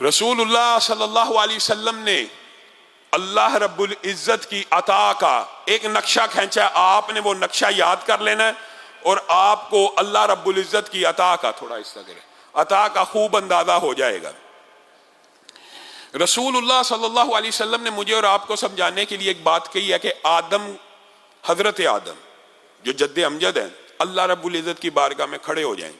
رسول اللہ صلی اللہ علیہ وسلم نے اللہ رب العزت کی عطا کا ایک نقشہ کھینچا ہے، آپ نے وہ نقشہ یاد کر لینا ہے اور آپ کو اللہ رب العزت کی عطا کا تھوڑا حصہ کرے عطا کا خوب اندازہ ہو جائے گا۔ رسول اللہ صلی اللہ علیہ وسلم نے مجھے اور آپ کو سمجھانے کے لیے ایک بات کہی ہے کہ آدم، حضرت آدم جو جد امجد ہیں، اللہ رب العزت کی بارگاہ میں کھڑے ہو جائیں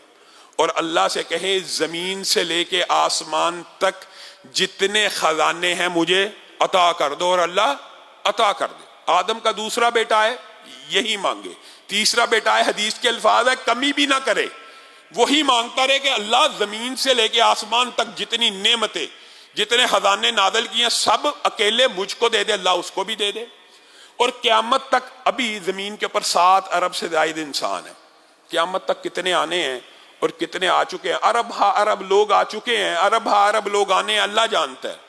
اور اللہ سے کہیں زمین سے لے کے آسمان تک جتنے خزانے ہیں مجھے عطا کر دو، اور اللہ عطا کر دے۔ آدم کا دوسرا بیٹا ہے، یہی مانگے۔ تیسرا بیٹا ہے، حدیث کے الفاظ ہے کمی بھی نہ کرے، وہی مانگتا رہے کہ اللہ زمین سے لے کے آسمان تک جتنی نعمتیں، جتنے خزانے نازل کیے ہیں سب اکیلے مجھ کو دے دے، اللہ اس کو بھی دے دے۔ اور قیامت تک ابھی زمین کے اوپر 7 ارب سے زائد انسان ہیں، قیامت تک کتنے آنے ہیں اور کتنے آ چکے ہیں، ارب ہا ارب لوگ آ چکے ہیں، ارب ہا ارب لوگ آنے ہیں، اللہ جانتا ہے۔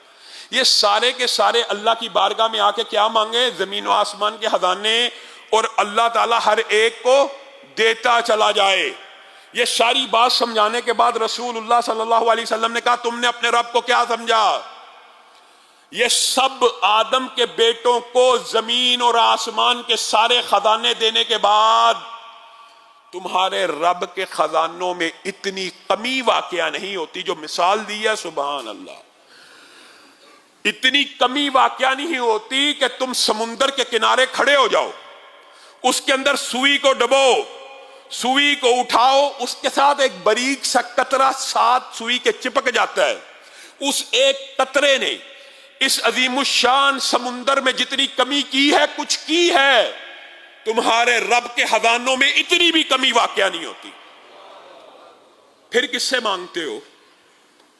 یہ سارے کے سارے اللہ کی بارگاہ میں آ کے کیا مانگے؟ زمین و آسمان کے خزانے، اور اللہ تعالیٰ ہر ایک کو دیتا چلا جائے۔ یہ ساری بات سمجھانے کے بعد رسول اللہ صلی اللہ علیہ وسلم نے کہا تم نے اپنے رب کو کیا سمجھا؟ یہ سب آدم کے بیٹوں کو زمین اور آسمان کے سارے خزانے دینے کے بعد تمہارے رب کے خزانوں میں اتنی کمی واقعہ نہیں ہوتی جو مثال دی ہے، سبحان اللہ۔ اتنی کمی واقعہ نہیں ہوتی کہ تم سمندر کے کنارے کھڑے ہو جاؤ، اس کے اندر سوئی کو ڈبو، سوئی کو اٹھاؤ، اس کے ساتھ ایک باریک سا قطرہ ساتھ سوئی کے چپک جاتا ہے۔ اس ایک قطرے نے اس عظیم الشان سمندر میں جتنی کمی کی ہے، کچھ کی ہے، تمہارے رب کے خزانوں میں اتنی بھی کمی واقعہ نہیں ہوتی۔ پھر کس سے مانگتے ہو؟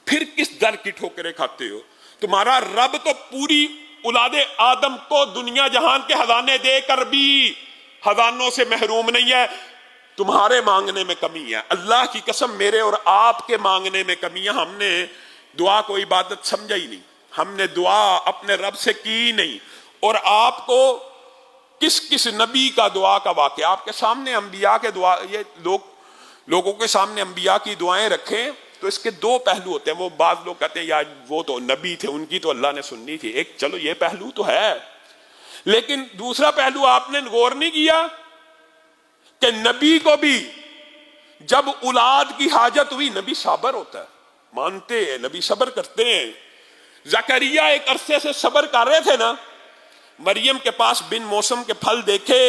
پھر کس در کی ٹھوکریں کھاتے ہو؟ تمہارا رب تو پوری اولاد آدم کو دنیا جہان کے خزانے دے کر بھی خزانوں سے محروم نہیں ہے، تمہارے مانگنے میں کمی ہے۔ اللہ کی قسم میرے اور آپ کے مانگنے میں کمی ہے۔ ہم نے دعا کو عبادت سمجھا ہی نہیں، ہم نے دعا اپنے رب سے کی نہیں۔ اور آپ کو کس نبی کا دعا کا واقعہ آپ کے سامنے، انبیاء کے دعا، یہ لوگوں کے سامنے انبیاء کی دعائیں رکھیں تو اس کے 2 پہلو ہوتے ہیں۔ وہ بعض لوگ کہتے ہیں یار وہ تو نبی تھے، ان کی تو اللہ نے سننی تھی، ایک چلو یہ پہلو تو ہے، لیکن دوسرا پہلو آپ نے غور نہیں کیا کہ نبی کو بھی جب اولاد کی حاجت ہوئی، نبی صابر ہوتا ہے، مانتے ہیں، نبی صبر کرتے ہیں۔ زکریا ایک عرصے سے صبر کر رہے تھے نا، مریم کے پاس بن موسم کے پھل دیکھے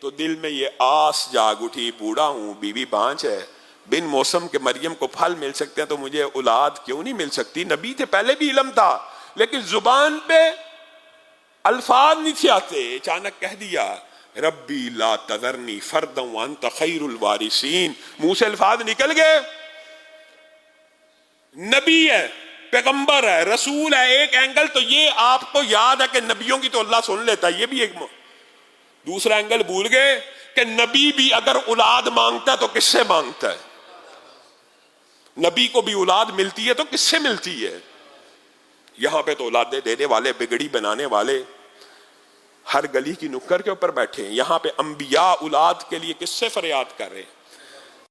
تو دل میں یہ آس جاگ اٹھی، بوڑھا ہوں، بیوی بانچ ہے، بن موسم کے مریم کو پھل مل سکتے ہیں تو مجھے اولاد کیوں نہیں مل سکتی؟ نبی تھے، پہلے بھی علم تھا، لیکن زبان پہ الفاظ نہیں تھے آتے۔ اچانک کہہ دیا ربی لا تذرنی فردا وانت خیر الوارثین، منہ سے الفاظ نکل گئے۔ نبی ہے، پیغمبر ہے، رسول ہے، ایک اینگل تو یہ آپ کو یاد ہے کہ نبیوں کی تو اللہ سن لیتا ہے، یہ بھی ایک دوسرا اینگل بھول گئے کہ نبی بھی اگر اولاد مانگتا ہے تو کس سے مانگتا ہے؟ نبی کو بھی اولاد ملتی ہے تو کس سے ملتی ہے؟ یہاں پہ تو اولادیں دینے والے، بگڑی بنانے والے ہر گلی کی نکر کے اوپر بیٹھے ہیں، یہاں پہ انبیاء اولاد کے لیے کس سے فریاد کر رہے ہیں؟